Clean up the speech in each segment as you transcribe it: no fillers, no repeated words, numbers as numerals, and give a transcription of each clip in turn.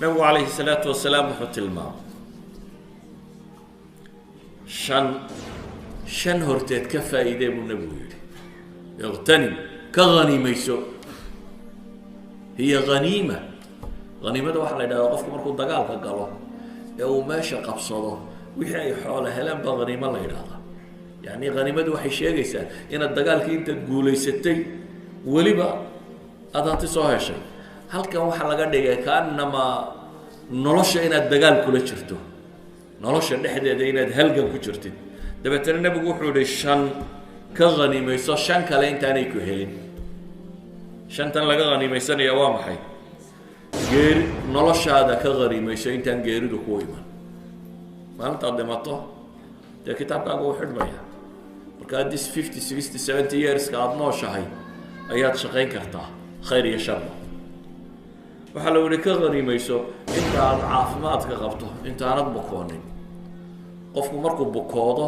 nabigu calayhi salaatu wasalaam wuxuu tilmaamay shan horteed ka faa'iidee buu nabigu yidhi iqtanim ka haniimayso hiya haniima haniimada waxaa la yidhahdaa qofku markuu dagaalka galo ee uu meesha qabsado wixii ay xoolo heleen baa haniimo la yidhahdaa yacni haniimadu waxay sheegaysaa inaad dagaalkii intaad guulaysatay weliba aad hanti soo heshay halkan waxaa laga dhigay kaanamaa nolosha inaad dagaal kula jirto nolosha dhexdeeda inaad halgan ku jirtid dabeetana nabigu wuxuu yihi shan ka haniimayso shan kale intaanay ku helin shantan laga haniimaysanaya waa maxay geeri noloshaada ka haniimayso intaan geeridu ku iman maalintaad dhimato dee kitaabkaaga uu xidhmaya marka haddii 50 60 70 yearska aada nooshahay ayaad shaqayn kartaa khayr iyo sharba waxaa la yihi ka haniimayso inta aad caafimaadka qabto intaanad bukoonin qofku markuu bukoodo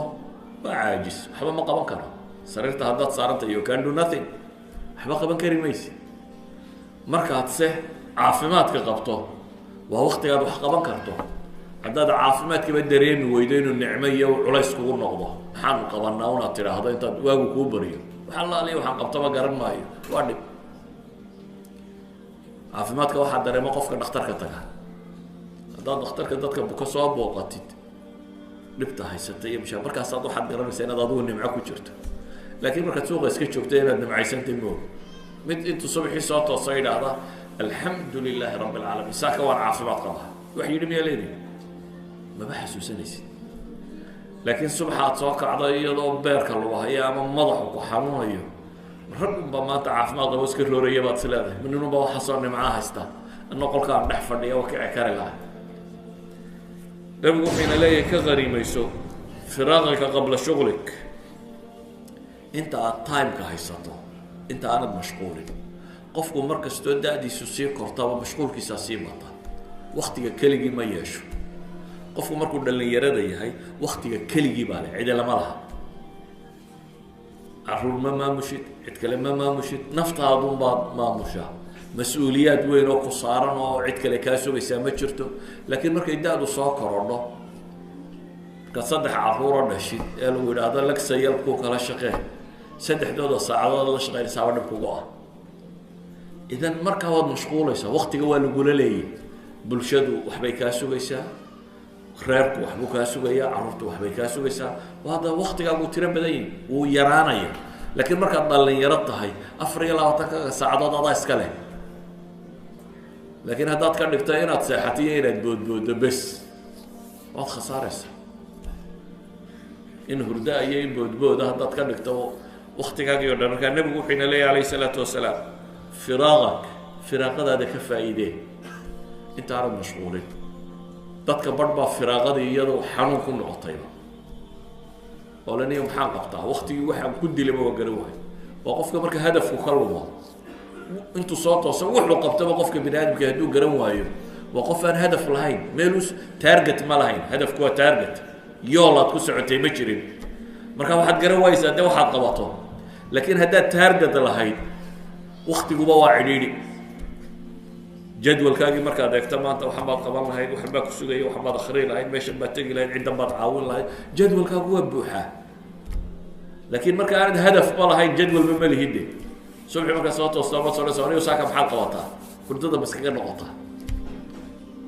waa caajis waxba ma qaban karo sariirta haddaad saaranta you can do nothing waxba qaban kari maysi markaad se caafimaadka qabto waa waktigaad wax qaban karto haddaad caafimaadkiiba dareemi weydo inuu nicmo iyo culays kugu noqdo maxaanu qabanaa unaad tidhaahdo intaad waagu kuu bariyo waxa laaliya waxaan qabtaba garan maayo waa dhib caafimaadka waxaa dareemo qofka dhakhtarka taga haddaad dhakhtarka dadka buka soo booqatid dhibta haysata iyo mishaa markaasaad waxaad garanaysaa inaad adigu nimco ku jirto laakiin markaad suuqa iska joogto inaad nimcaysantay moog mid intuu subaxii soo tooso idhaahda alxamdu lilaahi rabbi alcaalamiin saaka waan caafimaad qabaa wax yidhi miyaa leedihi maba xasuusanaysid laakiin subaxa aad soo kacdo iyadoo beerka lagu hayo ama madaxu ku xanuunayo rag unba maanta caafimaad qabo iska rooraya baad is leedahay minunba waxaasoo nimcaa haysta anna qolkaan dhex fadhiya waa kici kari laha nabigu wuxuyna leeyahay ka haniimayso firaaqika qabla shughlik inta aad timeka haysato inta aanad mashquulin qofku mar kastoo da-diisu sii kortaba mashquulkiisaa sii bata waktiga keligii ma yeesho qofku markuu dhallinyarada yahay waktiga keligii baa le cidi lama laha caruur ma maamushid cid kale ma maamushid naftaadun baad maamushaa mas-uuliyaad weyn oo ku saaran oo cid kale kaa sugaysaa ma jirto laakiin markay da-du soo korodho markaad 3 caruuro dhashid ee lagu yidhaahdo lagsayalkuu kala shaqee 3 saacadood la shaqeynaysaaba dhib kugu ah idan markaa waad mashquulaysaa waktiga waa lagula leeyay bulshadu waxbay kaa sugaysaa reerku waxbuu kaa sugayaa carruurtu waxbay kaa sugaysaa hadda waktigaagu tiro badan yahi wuu yaraanaya laakiin markaad dhalinyaro tahay 24 saacadood adaa iska leh laakiin haddaad ka dhigto inaad seexatiyo inaad boodboodo bes waad khasaaraysaa in hurda iyo in boodbooda haddaad ka dhigto waktigaagii o dhan markaa nebigu wuxuuna leeyahy alayhi salaatu wasalaam firaaqadaada ka faa'iidee intaanad mashquulin dadka badh baa firaaqadii iyadoo xanuun ku noqotayba oo laniyo maxaan qabtaa waktigii waxaan ku dilaba waa garan waayo waa qofka marka hadafku ka lumo intuu soo toosa wuxuu qabtaba qofka bini aadamka hadduu garan waayo waa qof aan hadaf lahayn meelus target ma lahayn hadafku waa target yoolaad ku socotay ma jirin marka waxaad garan waaysaa dee waxaad qabato laakiin haddaad target lahayd waktiguba waa cidhiidhi jadwalkaagii markaad eegto maanta waxan baad qaban lahayd waxan baa ku sugaya waxan baad akhri lahayd meeshan baad tegi lahayd ciddan baad caawin lahayd jadwalkaagu waa buuxaa laakiin marka aanad hadafba lahayn jadwalba ma lihide subxi markaa soo toosta ma sodhayso anigu saaka maxaad qabataa hurdada ma iskaga noqotaa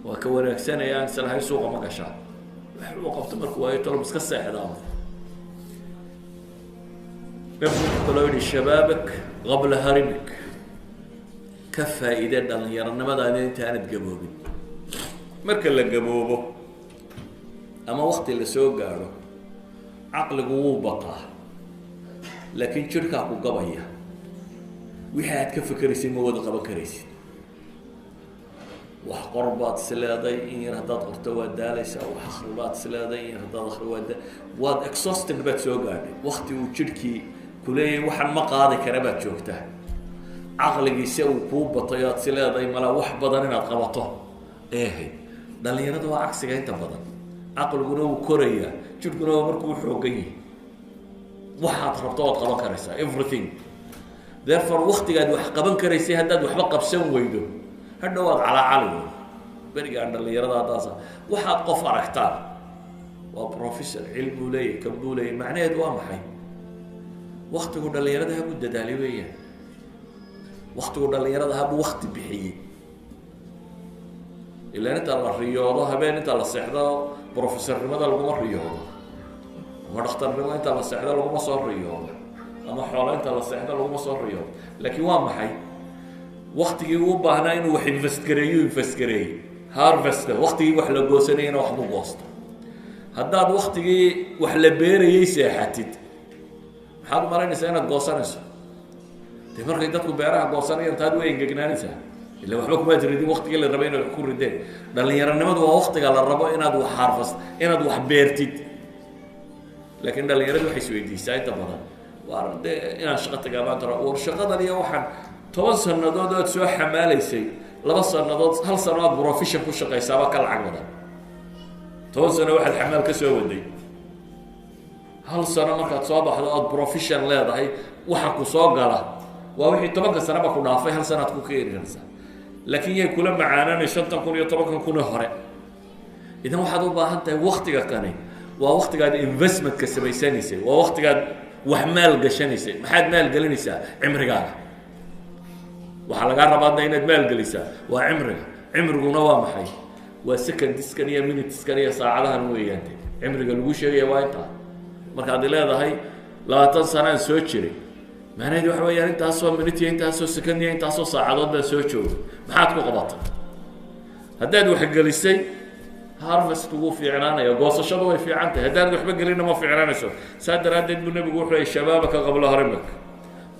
waa ka wanaagsanaya aan islahayn suuqa ma gashaa wax uu qabto markuu waayo tolo iska seexdaa nabigu kaloo yidhi shabaabak qabla harimik ka faa'iide dhallinyaronimadaada intaanad gaboobin marka la gaboobo ama wakti la soo gaadho caqligu wuu bataa laakiin jirhkaa ku gabaya wixii aad ka fikeraysay ma wada qaban karaysid wax qor baad is leeday in yar haddaad qorto waad daalaysaa wax akhri baad is leeday in yar haddaad akhri waad exhausted baad soo gaadhay wakti uu jirhkii kuleeyahay waxaan ma qaadi kara baad joogtaa caqligiisa uu kuu batay aad si leedahay malaa wax badan inaad qabato eehayd dhallinyarada waa cagsiga inta badan caqliguna wuu korayaa jirhkuna waa markuu xoogan yahay waxaad rabto waad qaban karaysaa everything therefore waktigaad wax qaban karaysay haddaad waxba qabsan weydo hadhow waad calaacali wey berigaan dhalinyarada haddaasa waxaad qof aragtaan waa professor cilmuu leeyahy kan buu leeyahy macnaheedu waa maxay waktigu dhalinyarada habuu dadaalay weeyaan waktigu dhalinyarada habuu wakti bixiyey ilaa inta la riyoodo habeen inta la seexdo professornimada laguma riyoodo ama dhakhtarnimo inta la seexdo laguma soo riyoodo ama xoolo inta la seexdo laguma soo riyoodo laakiin waa maxay waktigii uu baahnaa inuu wax invest gareeyey harvester waktigii wax la goosanayana waxbuu goosto haddaad waktigii wax la beerayay seexatid maxaad umalaynaysaa inaad goosanayso dee markay dadku beeraha goosanayaan taad way engegnaanaysaa illa waxba kumaad ridin waktigii la rabo inaad ku rideen dhalinyaronimadu waa waktiga la rabo inaad wax harvest inaad wax beertid laakiin dhalinyaradu waxay isweydiisaa inta badan waa dee inaan shaqo tagaa maanta war shaqadan iyo waxaan 10 sanadood aad soo xamaalaysay 2 sanadood 1 sano aad profession ku shaqaysaaba ka lacag badan 10 sano waxaad xamaal ka soo waday 1 sano markaad soo baxdo aad profession leedahay waxa ku soo gala waa wixii 10 sano ba ku dhaafay 1 sano aad ku keenaysaa laakiin yay kula macaanaan 5,000 iyo 10,000 hore idan waxaad u baahan tahay waqtiga kani waa waqtigaad investment ka samaysanaysa waa waqtigaad wax maal gashanaysay maxaad maal gelinaysaa cimrigaaga waxa laga rabaa inaad maal gelisaa waa cimriguna waa maxay waa secondskan iyo minuteskan iyo saacadahan weeyaan cimriga lagu sheegaya waa inta markaad leedahay 20 sano soo jiray macnaheedu waxa weeyaan intaasoo minute iyo intaasoo second iyo intaasoo saacadood baa soo jooga maxaad ku qabatay haddaad wax gelisay harvest ugu fiicnaanayo goosashadu way fiican tahay haddaad waxba gelina ma fiicnaanayso saa daraadeed buu nabigu wuxuu leeyahay shabaabaka qabla harimak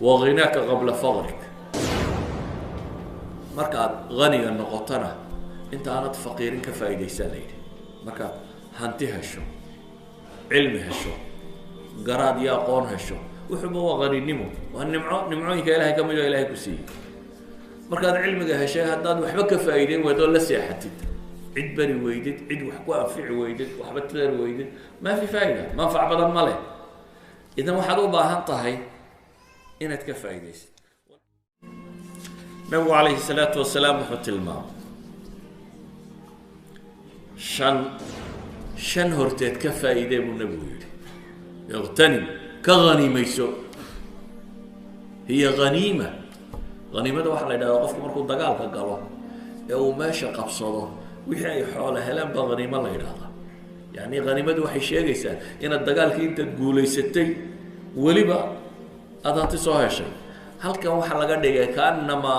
wa ghinaaka qabla faqrik markaad ghaniga noqotana inta aanad faqiirin ka faa'iidaysan leeyahay markaad hanti hesho cilmi hesho garaad iyo aqoon hesho wuxuu waa ghaninimo waa nimcooyinka ilaahay ka mid ah ilaahay ku siiyey markaad cilmiga heshay haddaad waxba ka faa'iideyn weydo la seexatid cid bari weydid cid wax ku anfici weydid waxba tadar weydid ma fi faa'ida manfac badan ma leh idan waxaad u baahan tahay inaad ka faa'iidaysid nabigu calayhi salaatu wasalaam wuxuu tilmaamay shan horteed ka faa'iidee buu nabigu yidhi iqtanim ka ghanimayso hiya ghaniima غنيمة واحد لا يدعو قفكم مركو دجال كجلو أو ماشى قبصده وحي حوله هلام بغنيمة لا يدعو يعني غنيمة واحد شيء جيسان إن الدجال كي أنت تقولي ستي ولي بقى هذا تصاحي شيء هل كان واحد لقى دقيقة كأنما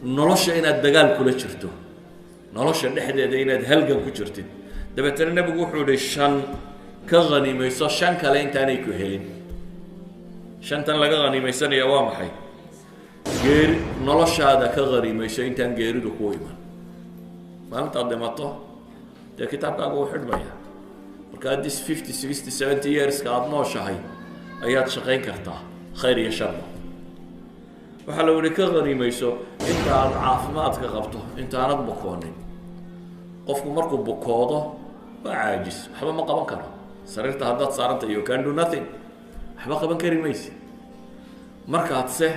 نلش إن الدجال كله شرته نلش النحد إن هلقا كشرتين ده بترنا بقول الشان كغنيمة يصير شان كلين تاني كهين شان تنلقى غنيمة يصير يوام حي غير noloshaada ka qarimayso intaan geeridu ku iman maalinta dhimato de kitaabkaaga uu xidhmaya marka hadis 50 60 70 years ka aad nooshahay ayaad shaqayn kartaa khayr iyo shar waxa la wada ka qarimayso inta aad caafimaadka qabto inta aanad bukoonin qofku markuu bukoodo waa caajis waxba ma qaban karo sariirta haddaad saaranta you can do nothing waxba qaban kari maysi markaad se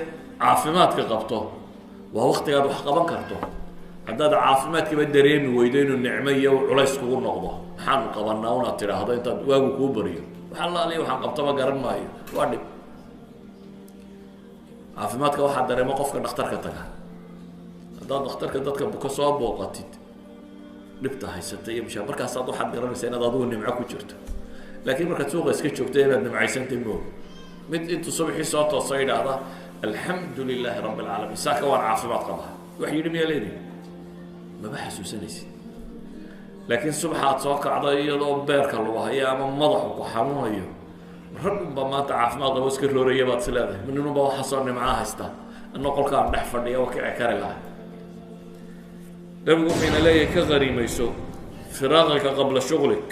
caafimaadka qabto waa waqtigaad wax qaban karto haddaad caafimaadkaba dareemi weydo inuu nicmo iyo culays kugu noqdo maxaan qabanaa una tiraahdo intaad waagu kuu bariyo waxaa la aliya waxaan qabtaba garan maayo waa dhib caafimaadka waxaa dareemo qofka dhakhtarka taga haddaad dhakhtarka dadka buka soo booqatid dhibta haysata iyo mishaa markaasaad waxaad garanaysaa inaad adigu nimco ku jirto laakiin markaad suuqa iska joogto inaad nimcaysantay moog mid intuu subaxii soo toosa yidhaahda الحمد لله رب العالمين ساك وان عافمات قبها وحي يدمي ليدي ما بحسوسنيس لكن صبحات سوق عضيه دو بيرك الله يا ما مدخو حنونيو رب ما تعافمات وسكر لوريه باد سلاده من انه با حصلني معاه هستا انه قول كان دخ فديا وكع كاري لا لم يكن لي كغريميسو فراغك قبل شغلك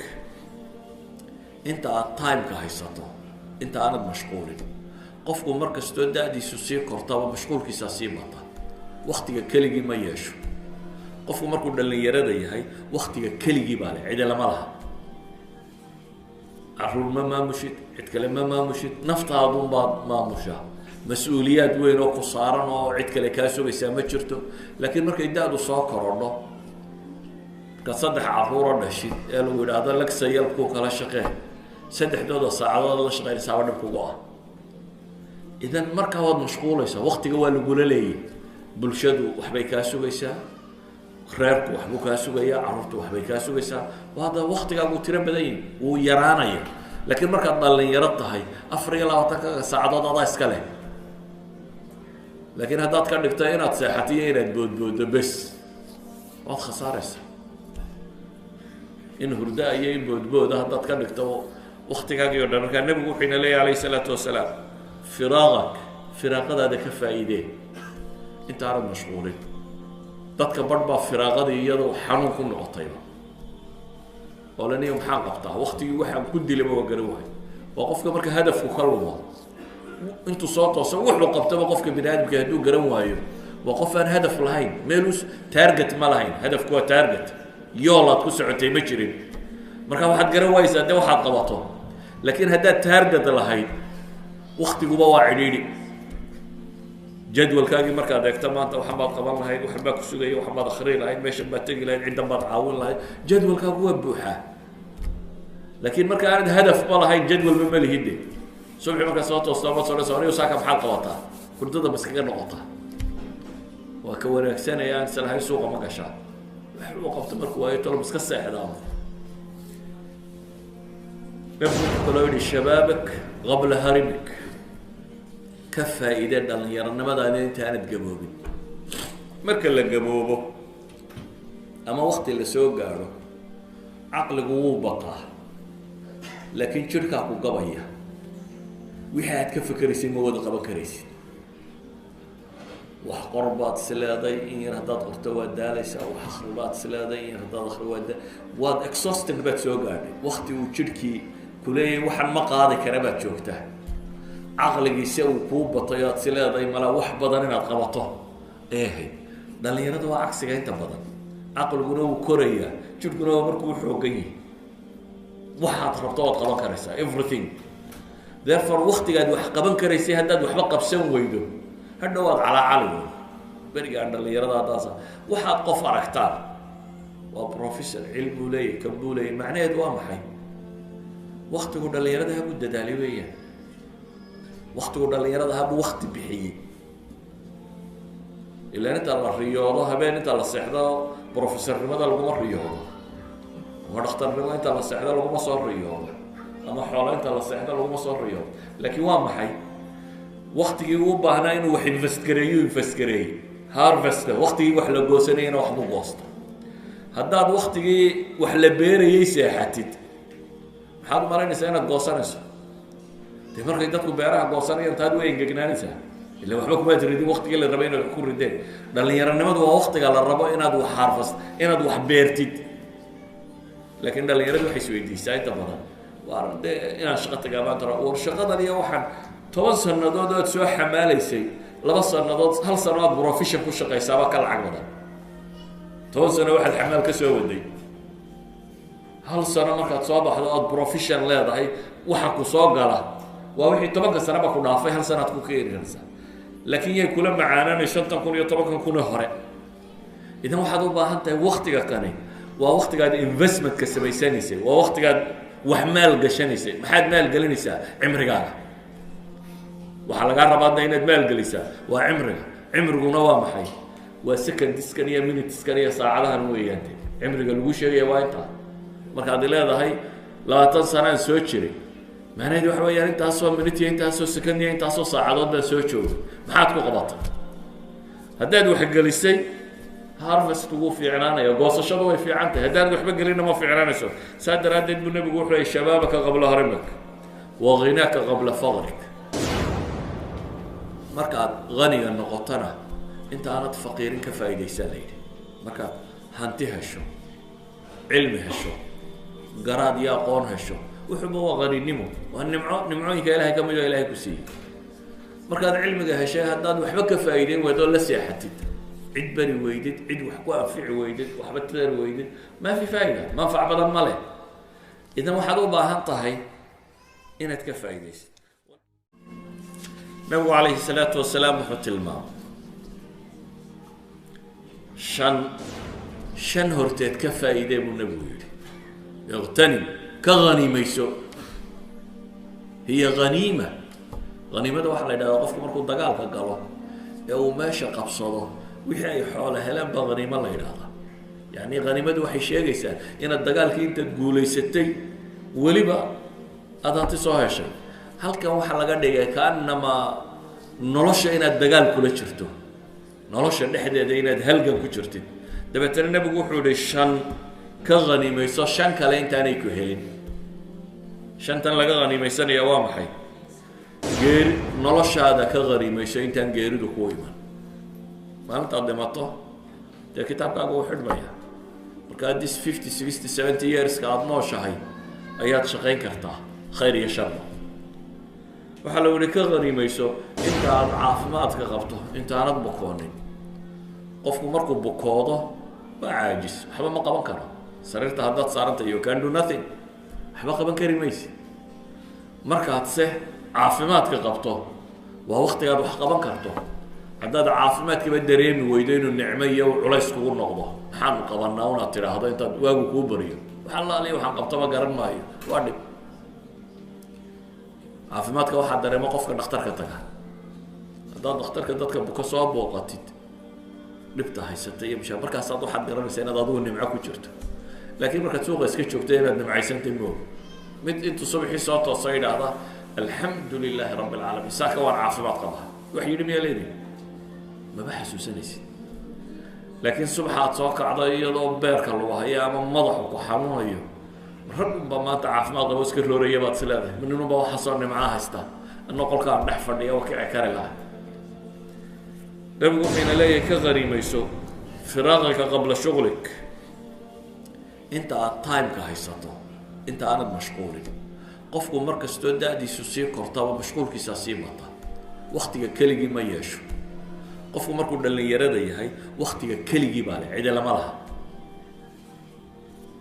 انت التايم كهيساتو انت انا مشغول qofku markastoo daadiisu sii kortaba mashquulkiisa sii bata waqtiga keligii ma yeesho qofku markuu dhalinyarada yahay waqtiga keligii baa leh cid lama laha caruur ma maamushid cid kale ma maamushid naftaadun baad maamushaa mas-uuliyaad weyn oo ku saaran oo cid kale kaa sugaysaa ma jirto laakiin markay daadu soo korodho كصدح عفورة نشيد قالوا إذا هذا لك سيلكو كلا شقيه صدح دود الساعات الله شقيه ساعة نبكوا إذا مركب مشغول يسا وقت جوال يقول لي بلشدو وحبي كاسو يسا خيرك وحبو كاسو يا عرفت وحبي كاسو يسا وهذا وقت جابو ترى بدين ويرانا يه لكن مركب ضل يرطها أفريقيا لا وتك ساعات الله إسكاله لكن هذا كان دكتورينات ساحتين بود بس وهذا خسارة إن هردا بود هذا كان دكتور وقتك يقول كان النبي حين لي عليه الصلاة والسلام فراغ هذا كفائدة أنت عارف مشغولين ضدك بربا فراغ هذا يدو حنون كن عطيبة ولا نيوم حاقبتها وقتي وحنا كل اللي بوجروه وقفك مرك هدف وخلوه أنتوا صوتوا سووا له قبته وقفك بنادم كهدو جروه أيوه وقف أن هدف لهين ميلوس تارجت ما لهين هدف كوا تارجت يلا تكسرتي مجرين مركب واحد جروه يسده واحد قبطه لكن هذا تارجت لهين وقتي جوا وعديني جدول كاجي مركز دكتور ما أنت وحبات قبل لهين وحبات كسوجي وحبات آخرين لهين مش بتجي لهين عندما تعاون لهين جدول كاجوا بوحة لكن مركز عند هدف ما لهين جدول من ملي هدي صبح مركز صوت وصلاه صوري وساكب حال قبطه كنت ضد بس كذا نقطة وكونك سنة يعني سنة هاي سوق ما كشاف وقفت مركواية ترى بس كسر حرام بقول شبابك قبل هرمك كفى إذا دل يرنا ما داني أنت أنا تجموبي مركل الجموبه أما وقت اللي سوق قالوا عقل قوة بقى لكن شركة قوية وحياة كيف كريسي مواد قبل كريسي وحقربات سلادي إن يرداد أرتوى دالسة وحقربات سلادي إن يرداد أخروى واد إكسوستن بات سوقاني وقتي وشركي كلي وحن مقاضي كربات شوكته عقلي يسوي كوب بطيات سلادي ملا وح بدننا قبطه إيه ده اللي يردوا عكس جاي تبدن عقل جنوب كوريا شوف جنوب مركو حوجي وحات ربطات قبل كريسة everything therefore وقتي قاعد وحقبن كريسة هداد وحبقى بسوي ويدو هذا وضع على علم برجع عند اللي يرضى داسة وحاب قفر أكتر وبروفيسور علم ولي كبولي معناه دوام حي وقت قد اللي يرضى هبو الداليوية وقت قد اللي يرضى هبو وقت بحي إلا أنت الرياضة هبين أنت الصحة بروفيسور ماذا لقوم الرياضة ونختار لما أنت الصحة لقوم صار الرياضة أما حوالي أنت الصحة لقوم صار الرياضة لكن وام حي وقتي يوبا هنا إنه واحد ينفسكري هارفست وقتي وحلا جوسنين وحبو بوسط هداد وقتي وحلا بيري يساحتت حال مرة نسينا جوسنس تفرق يدك بيرها جوسنين أنت هذا وين جنانسه اللي وحبك ما تريدين وقتي اللي ربينا يكون ردين ده اللي يرنا ما دوا وقتي على الربا إن هذا حارفست إن هذا وحبيرتت لكن ده اللي يرنا حسويدي سايت بدن وارد إن شقتك جابان ترى ورشقة ده يوحنا toban sannadood oo soo xamaalaysay laba sannadood hal sannadood profession ku shaqeysaba kala caqbada toban sano waxa xamaal ka soo waday hal sano markaad soo baxdo oo profession leedahay waxa ku soo gala waa wixii 10 sano ba ku dhaafay hal sanad ku keenaysa laakiin ay kula macaanaan 5 kun iyo 10 kun hore idan waxaad u baahan tahay waqtiga qani waa waqtigaad investment ka samaysanaysa waa waqtigaad wax maal gashanaysa maxaad maal galinaysaa cimrigaaga waxaa laga rabaa inaad maal gelisaa waa cimriguna waa maxay waa secondskan iyo minuteskan iyo saacadahan weeyaan cimriga lagu sheegay waa inta markaad leedahay 20 sano soo jiray macnaheedu waxa weeyaan intaas oo minute intaas oo second iyo intaas oo saacadood baa soo joogay maxaad ku qabatay haddaad wax gelisay harvest ugu fiicnaanaya goosashadu way fiican tahay haddaad waxba gelina ma fiicnaanayso saadaradeed buu nabigu wuxuu leeyahay shababaka qabla harimak wa ghinaka qabla faqrik markaad ghaniga noqotana inta aanad faqiirin ka faa'iideysan leeyahay markaad hanti hesho cilmi hesho garaad iyo aqoon hesho wuxuu waa ghaninimo waa nimcooyinka ilaahay kamid ah ilaahay ku siiyay markaad cilmiga heshay haddaad waxba ka faa'iideyn waydo la seexatid cid bari weydid cid wax ku anfici weydid waxba tadar weydid ma fi faa'iida manfac badan ma leh idan waxaad u baahan tahay inaad ka faa'iideysid nabigu calayhi salaatu wasalaam wuxuu tilmaamay shan shan horteed ka faa'iidee buu nabigu yidhi iqtanim ka haniimayso hiya haniima haniimada waxaa la yidhahdaa qofku markuu dagaalka galo ee uu meesha qabsado wixii ay xoolo heleen baa haniimo la yidhahdaa yacni haniimadu waxay sheegaysaa inaad dagaalkii intaad guulaysatay weliba aad hanti soo heshay halkan waxaa laga dhigay kaanamaa nolosha inaad dagaal kula jirto nolosha dhexdeeda inaad halgan ku jirtid dabeetana nabigu wuxuu yihi shan ka haniimayso shan kale intaanay ku helin shantan laga haniimaysanaya waa maxay geeri noloshaada ka haniimayso intaan geeridu ku iman maalintaad dhimato dee kitaabkaaga uu xidhmaya marka haddii 50 60 70 yearska aada nooshahay ayaad shaqayn kartaa khayr iyo sharba waxaa la yihi ka haniimayso inta aad caafimaadka qabto intaanad bukoonin qofku markuu bukoodo waa caajis waxba ma qaban karo sariirta haddaad saaranta you can do nothing waxba qaban kari maysi markaad se caafimaadka qabto waa waqtigaad wax qaban karto haddaad caafimaadkaba dareemi weydo inuu nicmo iyo culays kugu noqdo maxaanu qabanaa unaad tidhaahdo intaad waagu kuu bariyo waxaa laaliya waxaan qabtaba garan maayo waa dhib caafimaadka waxaa dareemo qofka dhakhtarka taga haddaad dhakhtarka dadka buka soo booqatid dhibta haysata iyo bishaa markaasaad waxaad garanaysaa inaad adigu nimco ku jirto laakiin markaad suuqa iska joogto inaad nimcaysantay moog mid intuu subaxii soo toosa yidhaahda alxamdu lilaahi rabbi alcaalamiin saaka waan caafimaad qabaa wax yidhi miyaa leedihi maba xasuusanaysid laakiin subaxa aad soo kacdo iyadoo beerka lagu hayo ama madaxu ku xanuunayo raggunba maanta caafimaad qabo iska rooraya baad is leedahay ninunba waxaasoo nimcaa haystaa anna qolkaan dhex fadhiya waa kici kari laha nabigu wuxuyna leeyahay ka haniimayso firaaqika qabla shughlik inta aad timeka haysato inta aanad mashquulin qofku markastoo da-diisu sii kortaba mashquulkiisaa sii bata waktiga keligii ma yeesho qofku markuu dhallinyarada yahay waktiga keligii baa le cide lama laha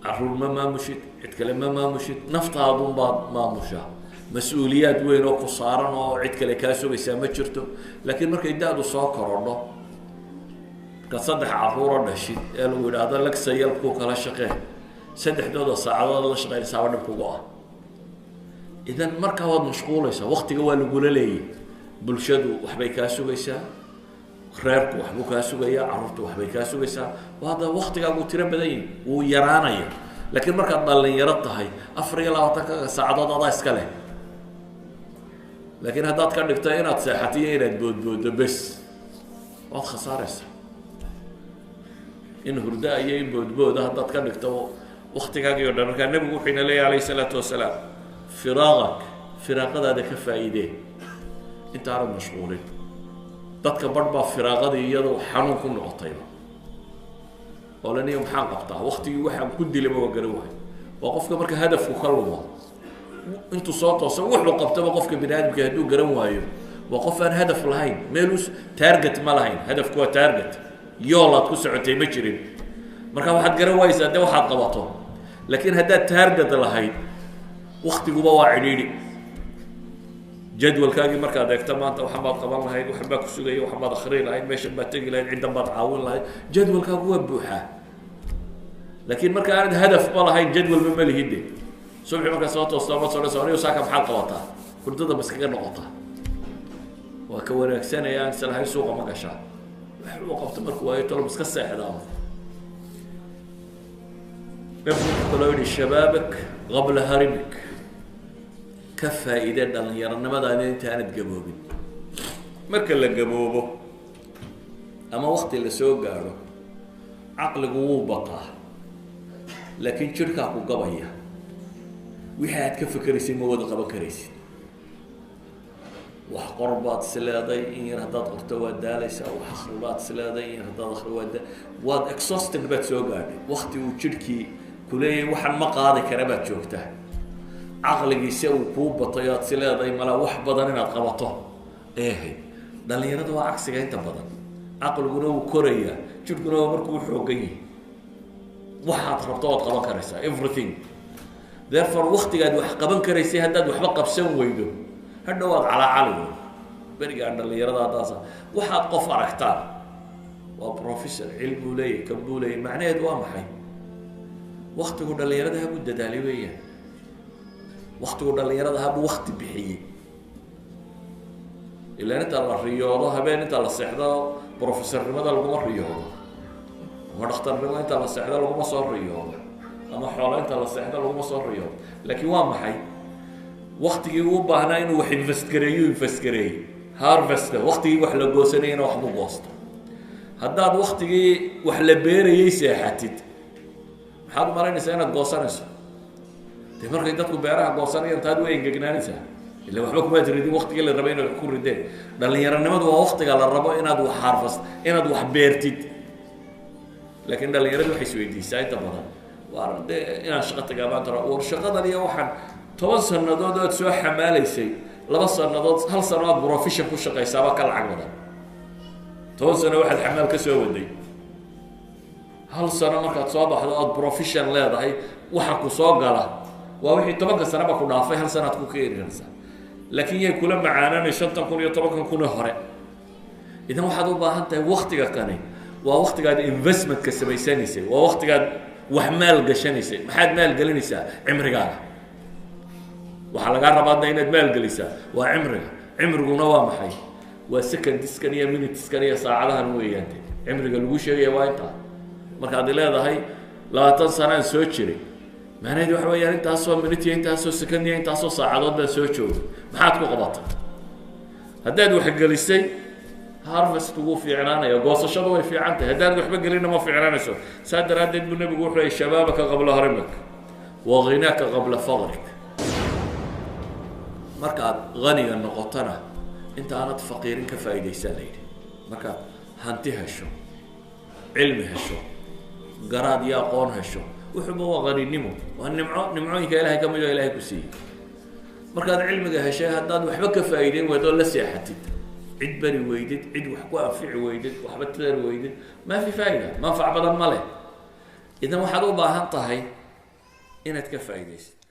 caruur ma maamushid cid kale ma maamushid naftaadun baad maamushaa mas-uuliyaad weyn oo ku saaran oo cid kale kaa sugaysaa ma jirto laakiin markay da-du soo korodho markaad saddex caruuro dhashid ee lagu yidhaahdo lagsayalkuu kala shaqee saddexdooda saacadood la shaqeynaysaaba dhib kugu ah idan markaa waad mashquulaysaa waktiga waa lagula leeyay bulshadu waxbay kaa sugaysaa reerku waxbuu kaa sugayaa carruurtu waxbay kaa sugaysaa hadda waktigaagu tiro badan yahi wuu yaraanaya laakiin markaad dhalinyaro tahay 24 saacadood adaa iska leh laakiin haddaad ka dhigto inaad seexatiyo inaad boodboodo bes waad khasaaraysaa in hurda iyo in boodbooda haddaad ka dhigto waktigaagii oo dhan markaa nebigu wuxuu ina leeyahay alayhi salaatu wasalaam firaaqadaada ka faa'iidee intaanad mashquulin dadka badh baa firaaqadii iyadoo xanuun ku noqotayba oo laniyo maxaan qabtaa waktigii waxaan ku dilaba waa garan wahay waa qofka marka hadafku ka lumo intuu soo toosa wuxuu qabtaba qofka bini aadamka hadduu garan waayo waa qof aan hadaf lahayn meelus target ma lahayn hadafku waa target yoolaad ku socotay ma jirin marka waxaad garan waaysaa de waxaad qabato laakiin haddaad target lahayd waktiguba waa cidhiidhi jadwalkaagii markaad eegto maanta waxan baad qaban lahayd waxan baa ku sugaya waxan baad akhriin lahayd meeshan baad tegi lahayd ciddan baad caawin lahayd jadwalkaagu waa buuxaa laakiin marka aanad hadafba lahayn jadwalba ma lihide subxi markaa soo toosta ma soo aniyo saaka maxaad qabataa hurdada ma iskaga noqotaa waa ka wanaagsanaya aan islahayn suuqa ma gashaa wax uu qabto markuu waayo tolo iska seexdaa نفسك لو شبابك قبل هرمك كفى إذا دلنا يرنا ماذا أنت أنا تجاوبين مركل الجوابه أما وقت اللي سوق قالوا عقل جوه بطه لكن شركة قبية وحياة كيف كريسي مواد قبل كريسي وحقربات سلادي إن هذا قرتوا دالس أو حخربات سلادي إن هذا خروات واد إكسوستن بيت سوق قالوا وقت وشركي كلية وحن ما قاضي كربات شوكته عقلك يسوي كوب بطيات سلادي ملا وح بدننا قبطه إيه ده اللي يرد عكس جاي تبدن عقل جنوب كوريا شوف جنوب مركو حوجي واحد خبطات قبل كريسة everything therefore وقت قاعد وح قبل كريسة هداد وحبقى بسوي ويدو هالنواد على علو برجع عند اللي يرد هذا واحد قف ركتان وبروفيسور علم ولي كبولي معناه دوام حي وقت قدر اللي يردها بودة داليوية وقت قدر اللي يردها بوقت بحيي إلا أنت الرياضة هبين أنت الصحة بروفيسور لماذا لقوا الرياضة ودكتور لماذا أنت الصحة لقوا مصار الرياضة أما حوالي أنت الصحة لقوا مصار الرياضة لكن وام حي وقت يوبا هنا إنه واحد ينفستكري هارفست وقت يجي واحد لجوسنين واحد مقاصد هداد وقت يجي واحد لبيري يسيحتد حد مرة نسينا جوسنس تمر كي تدخل بيرها جوسنين أنت هذا وين جنانسه اللي وحبك ما تريدي وقت اللي الربعين يكون ردين لأن يرنمد وقت على الربع إن هذا حارفست إن هذا حبيرتد لكن ده اللي يرد وحيسوي دي سايت بدن وارد إن شقة جابان ترى والشقة دي واحد توصل النضاد تسوي حمالي شيء لبص النضاد هل صار بروفيشن كل شقة يسابق العقد توصل واحد حمال كسوي ودي هل صار مركز صابح هذا بروفيشن لا ده هي وحكوا صاق له ووحي طبقة سنة بكون نافع هل سنة تكون كير جنسة لكن يكون معانا نشان تكون يطبق نكون هراء إذا واحد وباهنت وقت كاني ووقت قاعد انفستمنت كسبي سنيسي ووقت قاعد وحمال قشنيسي ما حد مال قلنيسا عمري قال وحلقات رباطنا هنا مال قليسا وعمري قلنا محي وسكن تسكنيه من تسكنيه ساعدها نويه انت عمري قال وش هي وايتا marka aad leedahay 20 sano aan soo jiray macnaheedu waxa weeyaan intaas oo minute intaas oo second intaas oo saacadood baan soo joogay maxaad ku qabatay haddaad wax galisay harvest ugu fiicnaanayo goosashadu way fiican tahay haddaad waxba galina ma fiicnaanayso saa daraadeed buu nabigu wuxuu leeyahay shababaka qabla harimak wa ghinaka qabla faqrik markaad ghaniga noqotana inta aanad faqiirin ka faa'iideysan leeyahay marka hanti hesho cilmi hesho garaad iyo aqoon hesho wuxuu waa qaninimo waa nimcooyinka ilaahay ka mid ah ilaahay ku siiyay markaad cilmiga heshay haddaad waxba ka faa'iideyn weydo la seexatid cid bari weydid cid wax ku anfici weydid waxba tadar weydid ma fi faa'iida manfac badan ma leh idan waxaad u baahan tahay inaad ka faa'iideysid